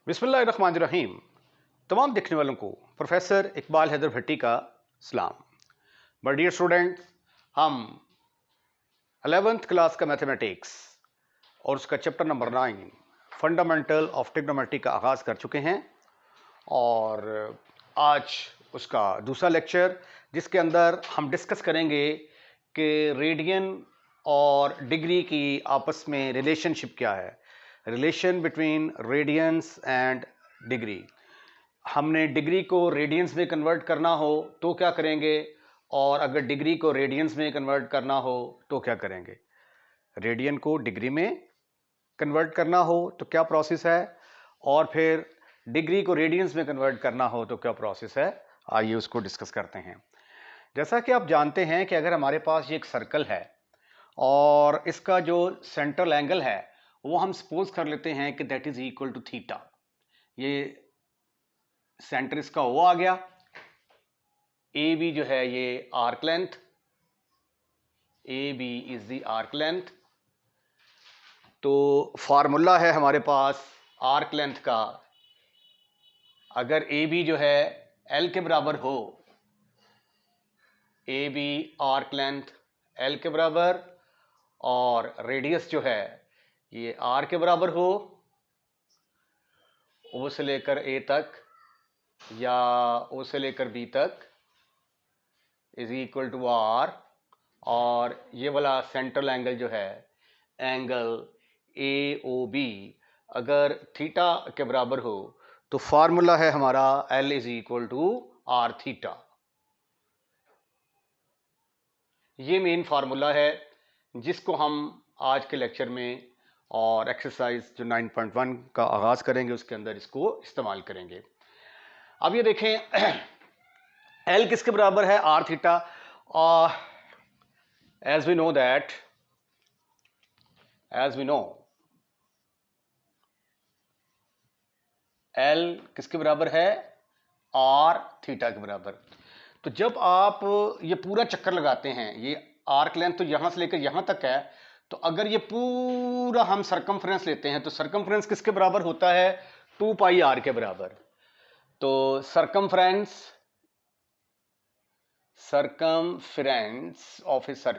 बिस्मिल्लाहिर्रहमानिर्रहीम। तमाम देखने वालों को प्रोफेसर इकबाल हैदर भट्टी का सलाम। माय डियर स्टूडेंट्स, हम 11th क्लास का मैथमेटिक्स और उसका chapter number 9 fundamental of trigonometry का आगाज़ कर चुके हैं और आज उसका दूसरा लेक्चर, जिसके अंदर हम डिस्कस करेंगे कि रेडियन और डिग्री की आपस में रिलेशनशिप क्या है, relation between radians and degree. हमने डिग्री को रेडियंस में कन्वर्ट करना हो तो क्या करेंगे, और अगर डिग्री को रेडियंस में कन्वर्ट करना हो तो क्या करेंगे। रेडियन को डिग्री में कन्वर्ट करना हो तो क्या प्रोसेस है, और फिर डिग्री को रेडियंस में कन्वर्ट करना हो तो क्या प्रोसेस है। आइए उसको डिस्कस करते हैं। जैसा कि आप जानते हैं कि अगर हमारे पास ये एक सर्कल है और इसका जो सेंट्रल एंगल है वो हम सपोज कर लेते हैं कि that is equal to theta. ये सेंटर इसका वो आ गया, ए बी जो है ये arc length, A B is the arc length. तो फार्मूला है हमारे पास आर्क लेंथ का, अगर ए बी जो है एल के बराबर हो, A B arc length L के बराबर, और रेडियस जो है ये आर के बराबर हो, ओ से लेकर ए तक या ओ से लेकर बी तक इज इक्वल टू आर, और ये वाला सेंट्रल एंगल जो है एंगल ए ओ बी अगर थीटा के बराबर हो तो फार्मूला है हमारा L is equal to are theta. ये मेन फार्मूला है जिसको हम आज के लेक्चर में और एक्सरसाइज जो 9.1 का आगाज करेंगे उसके अंदर इसको इस्तेमाल करेंगे। अब ये देखें एल किसके बराबर है, r theta. as we know L किसके बराबर है, आर थीटा के बराबर। तो जब आप ये पूरा चक्कर लगाते हैं, ये आर्क लेंथ तो यहां से लेकर यहां तक है, तो अगर ये पूरा हम सरकमफ्रेंस लेते हैं तो सरकमफ्रेंस किसके बराबर होता है, 2 पाई आर के बराबर। तो सरकमफ्रेंस ऑफ ए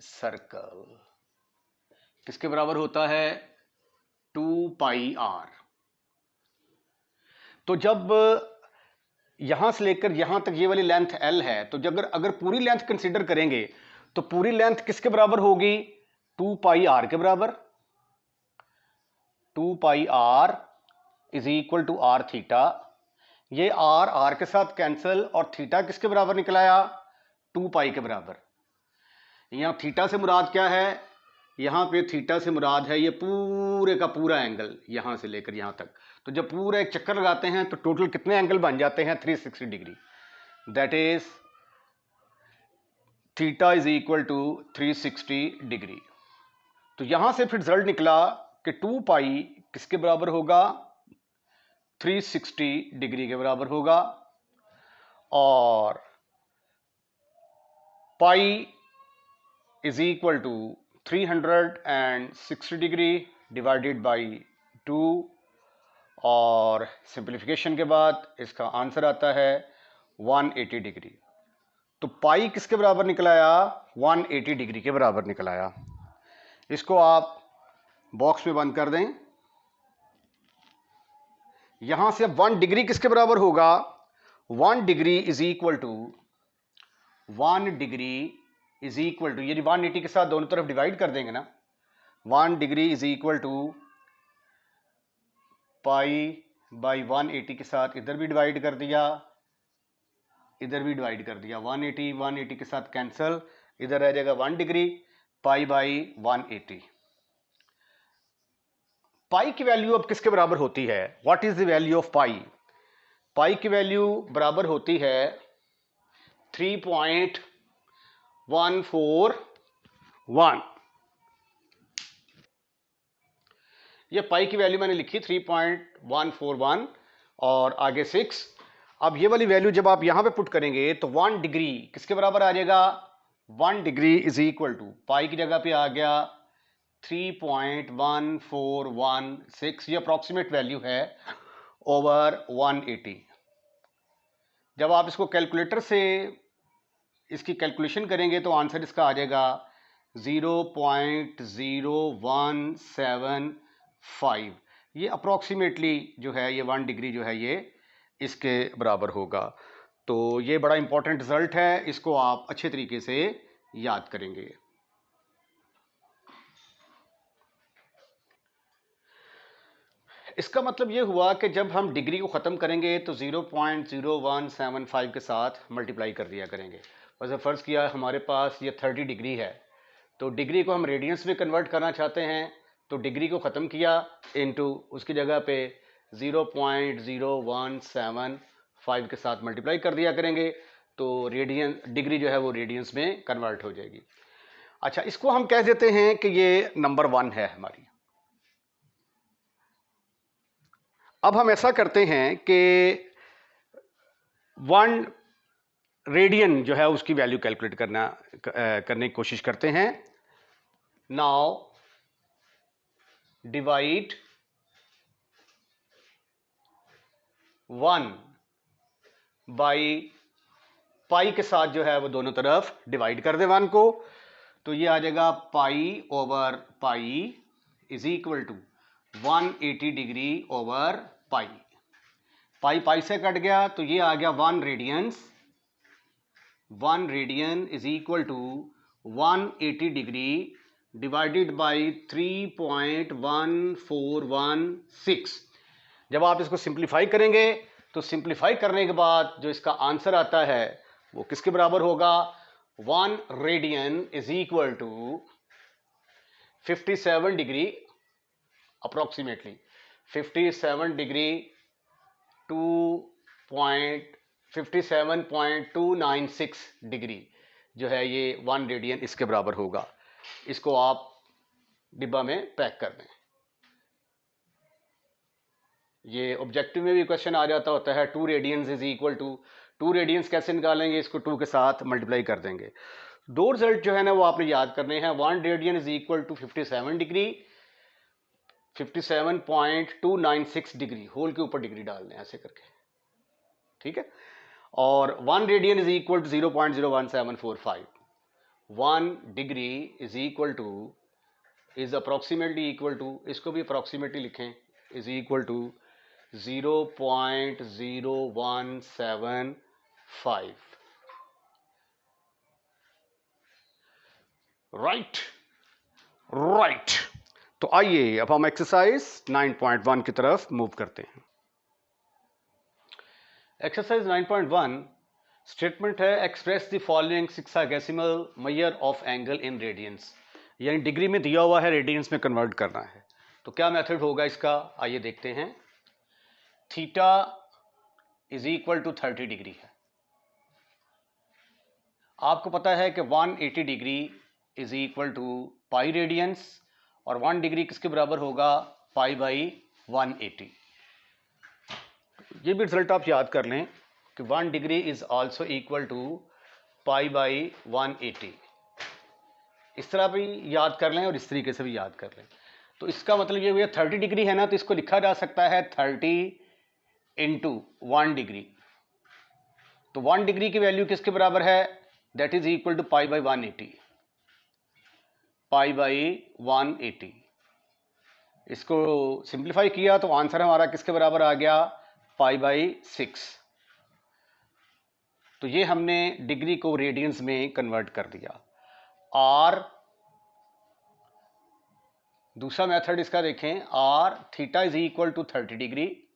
सर्कल किसके बराबर होता है, 2 पाई आर। तो जब यहां से लेकर यहां तक ये वाली लेंथ एल है, तो जब अगर पूरी लेंथ कंसीडर करेंगे तो पूरी लेंथ किसके बराबर होगी, 2 पाई आर के बराबर। 2 pi R is equal to are theta. ये आर के साथ कैंसिल, और थीटा किसके बराबर निकलाया, 2 पाई के बराबर। यहां थीटा से मुराद क्या है, यहां पे थीटा से मुराद है ये पूरे का पूरा एंगल यहां से लेकर यहां तक। तो जब पूरा एक चक्कर लगाते हैं तो टोटल कितने एंगल बन जाते हैं, 360 degree. That is theta is equal to 360 degree. तो यहां से फिर रिजल्ट निकला कि 2 पाई किसके बराबर होगा, 360 डिग्री के बराबर होगा, और pi is equal to 360 degree divided by 2, और सिंप्लीफिकेशन के बाद इसका आंसर आता है 180 डिग्री। तो पाई किसके बराबर निकलाया, 180 डिग्री के बराबर निकलाया। इसको आप बॉक्स में बंद कर दें। यहां से अब 1 डिग्री किसके बराबर होगा, 1 degree is equal to 1 degree is equal to, यानी 180 के साथ दोनों तरफ डिवाइड कर देंगे ना, 1 degree is equal to pi by 180 के साथ इधर भी डिवाइड कर दिया, इधर भी डिवाइड कर दिया, 180 के साथ कैंसिल, इधर रह जाएगा 1 डिग्री, पाई बाई 180। पाई की वैल्यू अब किसके बराबर होती है, what is the value of pi. Pi की वैल्यू बराबर होती है 3.141। ये पाई की वैल्यू मैंने लिखी 3.141 और आगे 6। अब ये वाली वैल्यू जब आप यहां पे पुट करेंगे तो 1 डिग्री किसके बराबर आ जाएगा, 1 डिग्री इज इक्वल टू पाई की जगह पे आ गया 3.1416, ये अप्रॉक्सीमेट वैल्यू है ओवर 180। जब आप इसको कैलकुलेटर से इसकी कैलकुलेशन करेंगे तो आंसर इसका आ जाएगा 0.0175। ये अप्रॉक्सीमेटली जो है ये 1 डिग्री जो है ये इसके बराबर होगा। तो ये बड़ा इंपॉर्टेंट रिजल्ट है, इसको आप अच्छे तरीके से याद करेंगे। इसका मतलब ये हुआ कि जब हम डिग्री को ख़त्म करेंगे तो 0.0175 के साथ मल्टीप्लाई कर दिया करेंगे। वैसे फ़र्ज़ किया हमारे पास ये 30 डिग्री है, तो डिग्री को हम रेडियंस में कन्वर्ट करना चाहते हैं, तो डिग्री को ख़त्म किया इनटू उसकी जगह पे 0.0175 के साथ मल्टीप्लाई कर दिया करेंगे, तो डिग्री जो है वो रेडियंस में कन्वर्ट हो जाएगी। अच्छा, इसको हम कह देते हैं कि ये नंबर 1 है हमारी। अब हम ऐसा करते हैं कि 1 रेडियन जो है उसकी वैल्यू कैलकुलेट करने की कोशिश करते हैं। नाउ डिवाइड 1 बाई पाई के साथ जो है वो दोनों तरफ डिवाइड कर दे 1 को, तो ये आ जाएगा pi over pi is equal to 180 degree over pi. Pi pi से कट गया तो ये आ गया 1 radians. 1 radian is equal to 180 degree divided by 3.1416। जब आप इसको सिंप्लीफाई करेंगे तो सिंप्लीफाई करने के बाद जो इसका आंसर आता है वो किसके बराबर होगा? 1 radian is equal to 57 degree, approximately 57 degree 57.296 degree जो है ये 1 रेडियन इसके बराबर होगा। इसको आप डिब्बा में पैक कर दें। ये ऑब्जेक्टिव में भी क्वेश्चन आ जाता होता है 2 radians is equal to, 2 radians कैसे निकालेंगे? इसको 2 के साथ मल्टीप्लाई कर देंगे। दो रिजल्ट जो है ना वो आपने याद करने हैं। 1 radian is equal to 57 degree, 57.296 degree, whole के ऊपर डिग्री डाल दें ऐसे करके, ठीक है। और 1 radian is equal to 0.01745। 1 degree is equal to is approximately equal to, इसको भी अप्रोक्सीमेटली लिखें, is equal to 0.0175। Right right. तो आइए अब हम एक्सरसाइज 9.1 की तरफ मूव करते हैं। एक्सरसाइज 9.1 स्टेटमेंट है express the following sexagesimal measure of angle in radians, यानी डिग्री में दिया हुआ है, रेडियंस में कन्वर्ट करना है। तो क्या मेथड होगा इसका, आइए देखते हैं। Theta is equal to 30 degree है। आपको पता है कि 180 degree is equal to pi radians, और 1 डिग्री किसके बराबर होगा? Pi by 180। ये भी रिजल्ट आप याद कर लें कि 1 degree is also equal to pi by 180। इस तरह भी याद कर लें और इस तरीके से भी याद कर लें। तो इसका मतलब ये हुआ 30 डिग्री है ना, तो इसको लिखा जा सकता है 30 इंटू 1 डिग्री। तो 1 डिग्री की वैल्यू किसके बराबर है? That is equal to pi by 180, pi by 180। इसको सिंप्लीफाई किया तो आंसर हमारा किसके बराबर आ गया? Pi by 6। तो ये हमने डिग्री को रेडियंस में कन्वर्ट कर दिया। और दूसरा मेथड इसका देखें, R theta is equal to 30 degree,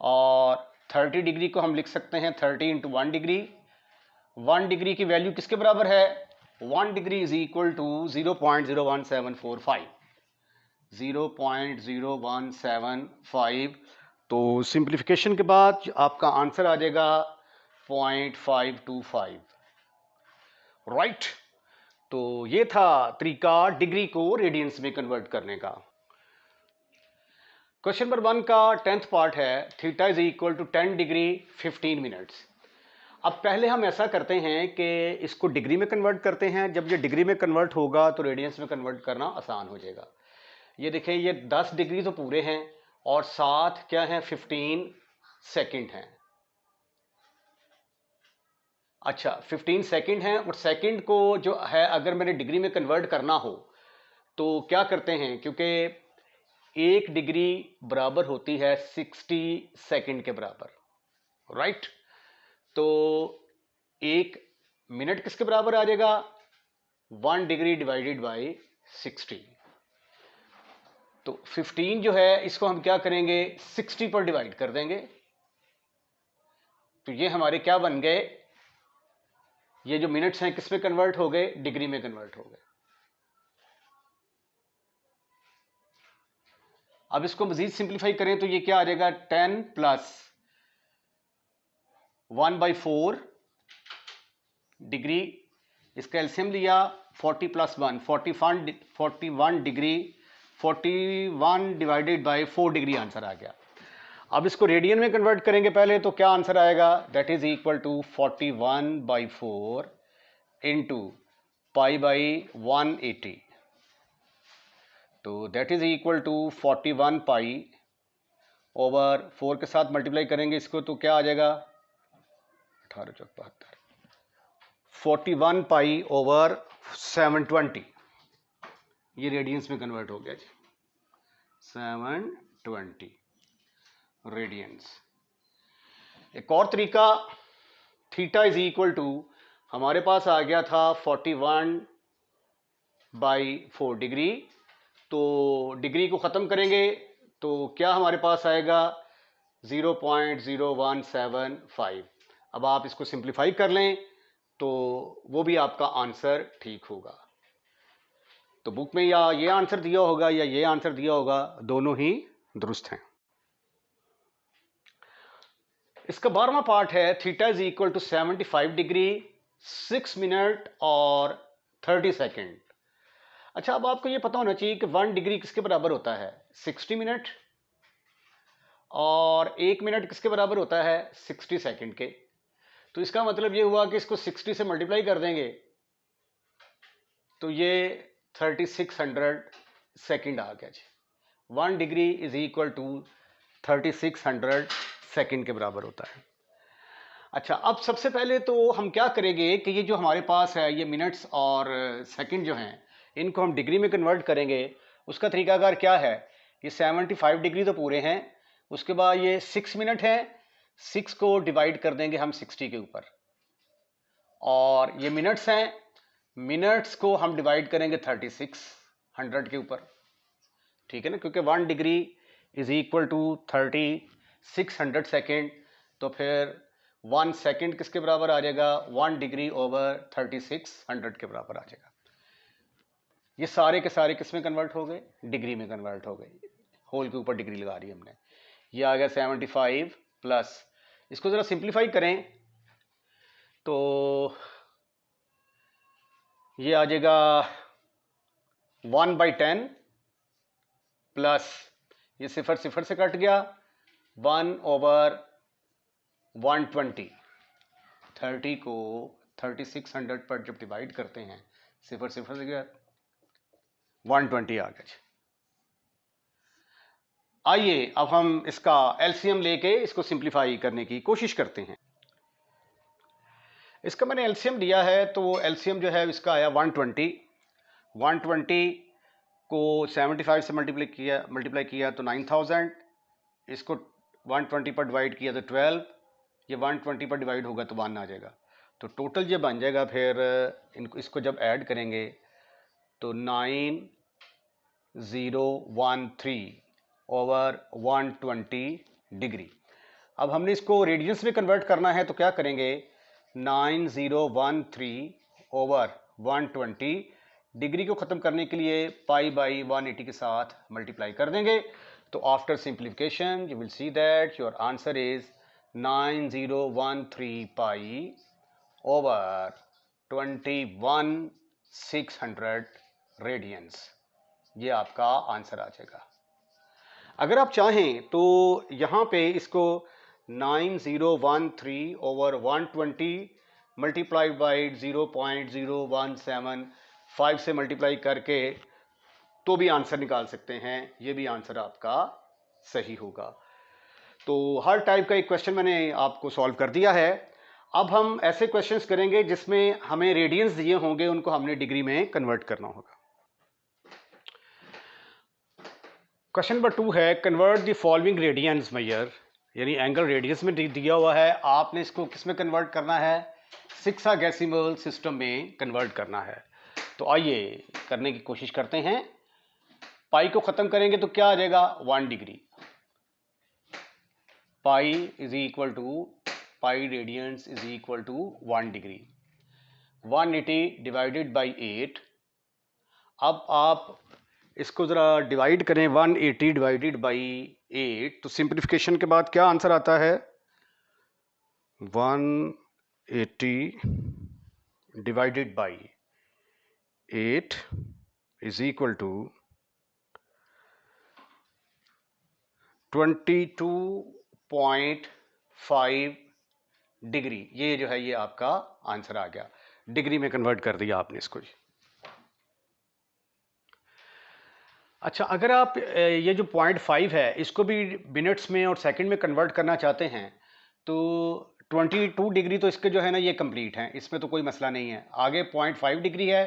और 30 डिग्री को हम लिख सकते हैं 30 इंटू 1 डिग्री। 1 डिग्री की वैल्यू किसके बराबर है? 1 डिग्री इज इक्वल टू 0.01745, 0.0175। तो सिंप्लीफिकेशन के बाद आपका आंसर आ जाएगा 0.525। राइट। तो ये था तरीका डिग्री को रेडियंस में कन्वर्ट करने का। क्वेश्चन नंबर 1 का 10th पार्ट है, theta is equal to 10 degree 15 minutes. अब पहले हम ऐसा करते हैं कि इसको डिग्री में कन्वर्ट करते हैं। जब ये डिग्री में कन्वर्ट होगा तो रेडियंस में कन्वर्ट करना आसान हो जाएगा। ये देखें, ये 10 डिग्री तो पूरे हैं और साथ क्या है, 15 सेकंड हैं। अच्छा, 15 सेकंड हैं और सेकंड को जो है अगर मैंने डिग्री में कन्वर्ट करना हो तो क्या करते हैं, क्योंकि 1 डिग्री बराबर होती है 60 सेकंड के बराबर, राइट। तो 1 मिनट किसके बराबर आ जाएगा, 1 डिग्री डिवाइडेड बाई 60। तो 15 जो है इसको हम क्या करेंगे, 60 पर डिवाइड कर देंगे। तो ये हमारे क्या बन गए, ये जो मिनट्स हैं किस में कन्वर्ट हो गए, डिग्री में कन्वर्ट हो गए। अब इसको मजीद सिंप्लीफाई करें तो ये क्या आ जाएगा, 10 प्लस 1/4 डिग्री, इसका एलसीएम लिया 40 plus 1, 41 degree, 41 divided by 4 degree answer आ गया। अब इसको रेडियन में कन्वर्ट करेंगे पहले, तो क्या आंसर आएगा, that is equal to 41/4 into pi by 180। तो that is equal to 41 pi over 4 के साथ मल्टीप्लाई करेंगे इसको तो क्या आ जाएगा, 18 चौक 72, 41 पाई ओवर 720, ये रेडियंस में कन्वर्ट हो गया जी, 720 रेडियंस। एक और तरीका, थीटा इज इक्वल टू, हमारे पास आ गया था 41/4 डिग्री, तो डिग्री को ख़त्म करेंगे तो क्या हमारे पास आएगा, 0.0175। अब आप इसको सिंप्लीफाई कर लें तो वो भी आपका आंसर ठीक होगा। तो बुक में या ये आंसर दिया होगा या ये आंसर दिया होगा, दोनों ही दुरुस्त हैं। इसका 12वां पार्ट है, theta is equal to 75 degree 6 minute और 30 सेकेंड। अच्छा, अब आपको ये पता होना चाहिए कि 1 डिग्री किसके बराबर होता है, 60 मिनट, और 1 मिनट किसके बराबर होता है, 60 सेकेंड के। तो इसका मतलब ये हुआ कि इसको 60 से मल्टीप्लाई कर देंगे तो ये 3600 सेकेंड आ गया जी। 1 degree is equal to 3600 second के बराबर होता है। अच्छा, अब सबसे पहले तो हम क्या करेंगे कि ये जो हमारे पास है ये मिनट्स और सेकंड जो हैं इनको हम डिग्री में कन्वर्ट करेंगे। उसका तरीकाकार क्या है, ये 75 डिग्री तो पूरे हैं, उसके बाद ये 6 मिनट हैं, 6 को डिवाइड कर देंगे हम 60 के ऊपर, और ये मिनट्स हैं, मिनट्स को हम डिवाइड करेंगे 3600 के ऊपर, ठीक है ना, क्योंकि 1 degree is equal to 3600 second. तो फिर 1 सेकेंड किसके बराबर आ जाएगा, 1 डिग्री ओवर 3600 के बराबर आ जाएगा। ये सारे के सारे किस में कन्वर्ट हो गए, डिग्री में कन्वर्ट हो गए, होल के ऊपर डिग्री लगा रही है हमने। ये आ गया 75 प्लस, इसको ज़रा सिंप्लीफाई करें तो ये आ जाएगा 1/10 प्लस, ये सिफर सिफर से कट गया, 1/120। 30 को 3600 पर जब डिवाइड करते हैं, सिफर सिफर से गया, 120 आ गया। आइए अब हम इसका एलसीएम लेके इसको सिंप्लीफाई करने की कोशिश करते हैं। इसका मैंने एलसीएम लिया है, तो वो एलसीएम जो है इसका आया 120। 120 को 75 से मल्टीप्लाई किया तो 9000, इसको 120 पर डिवाइड किया तो 12, ये 120 पर डिवाइड होगा तो 1 आ जाएगा। तो टोटल ये बन जाएगा, फिर इसको जब ऐड करेंगे तो 9013 ओवर 120 डिग्री। अब हमने इसको रेडियंस में कन्वर्ट करना है तो क्या करेंगे, 9013 ओवर 120 डिग्री को ख़त्म करने के लिए पाई बाई 180 के साथ मल्टीप्लाई कर देंगे। तो after simplification you will see that your answer is 9013 pi over 21600 radians, ये आपका आंसर आ जाएगा। अगर आप चाहें तो यहाँ पे इसको 9013 ओवर 120 मल्टीप्लाइड बाई 0.0175 से मल्टीप्लाई करके तो भी आंसर निकाल सकते हैं। ये भी आंसर आपका सही होगा। तो हर टाइप का एक क्वेश्चन मैंने आपको सॉल्व कर दिया है। अब हम ऐसे क्वेश्चंस करेंगे जिसमें हमें रेडियंस दिए होंगे, उनको हमने डिग्री में कन्वर्ट करना होगा। क्वेश्चन नंबर 2 है, convert the following radians measure, यानी एंगल रेडियस में दिया हुआ है, आपने इसको किस में कन्वर्ट करना है, हेक्साडेसिमल सिस्टम में कन्वर्ट करना है। तो आइए करने की कोशिश करते हैं। पाई को खत्म करेंगे तो क्या आ जाएगा, 1 degree. Pi is equal to pi radians is equal to 1 degree. 180 divided by 8। अब आप इसको जरा डिवाइड करें, 180 डिवाइडेड बाई 8, तो सिंप्लीफिकेशन के बाद क्या आंसर आता है, 180 divided by 8 is equal to 22.5 degree. ये जो है ये आपका आंसर आ गया, डिग्री में कन्वर्ट कर दिया आपने इसको। अच्छा, अगर आप ये जो 0.5 है इसको भी मिनट्स में और सेकंड में कन्वर्ट करना चाहते हैं तो 22 डिग्री तो इसके जो है ना ये कंप्लीट है, इसमें तो कोई मसला नहीं है। आगे 0.5 डिग्री है,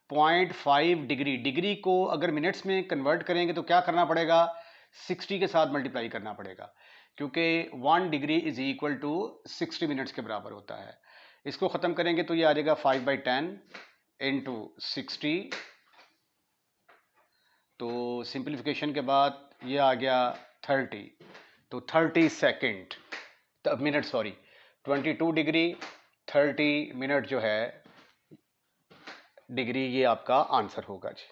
0.5 डिग्री, डिग्री को अगर मिनट्स में कन्वर्ट करेंगे तो क्या करना पड़ेगा, 60 के साथ मल्टीप्लाई करना पड़ेगा, क्योंकि 1 degree is equal to 60 minutes के बराबर होता है। इसको ख़त्म करेंगे तो ये आ जाएगा 5/10 इंटू 60। तो सिंप्लीफिकेशन के बाद ये आ गया 30, तो 30 सेकेंड, तब मिनट, सॉरी 22 डिग्री 30 मिनट जो है डिग्री, ये आपका आंसर होगा जी।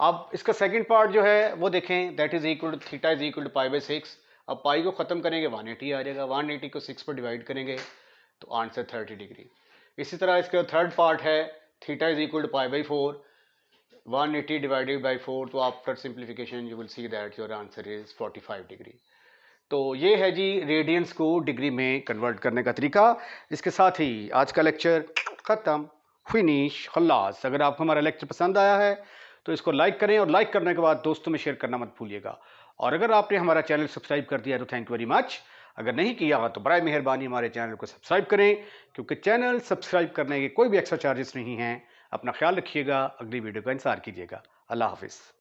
अब इसका सेकंड पार्ट जो है वो देखें, that is equal to theta is equal to π/6। अब पाई को ख़त्म करेंगे 180 आ जाएगा, 180 को 6 पर डिवाइड करेंगे तो आंसर 30 डिग्री। इसी तरह इसका थर्ड पार्ट है, theta is equal to π/4, 180 divided by 4, तो after simplification you will see that your answer is 45 degree. तो ये है जी रेडियंस को डिग्री में कन्वर्ट करने का तरीका। इसके साथ ही आज का लेक्चर ख़त्म, फिनिश, खल्लास। अगर आपको हमारा लेक्चर पसंद आया है तो इसको लाइक करें और लाइक करने के बाद दोस्तों में शेयर करना मत भूलिएगा। और अगर आपने हमारा चैनल सब्सक्राइब कर दिया है तो थैंक यू वेरी मच। अगर नहीं किया तो बराए मेहरबानी हमारे चैनल को सब्सक्राइब करें, क्योंकि चैनल सब्सक्राइब करने के कोई भी एक्स्ट्रा चार्जेस नहीं हैं। अपना ख्याल रखिएगा, अगली वीडियो का इंतजार कीजिएगा। अल्लाह हाफिज़।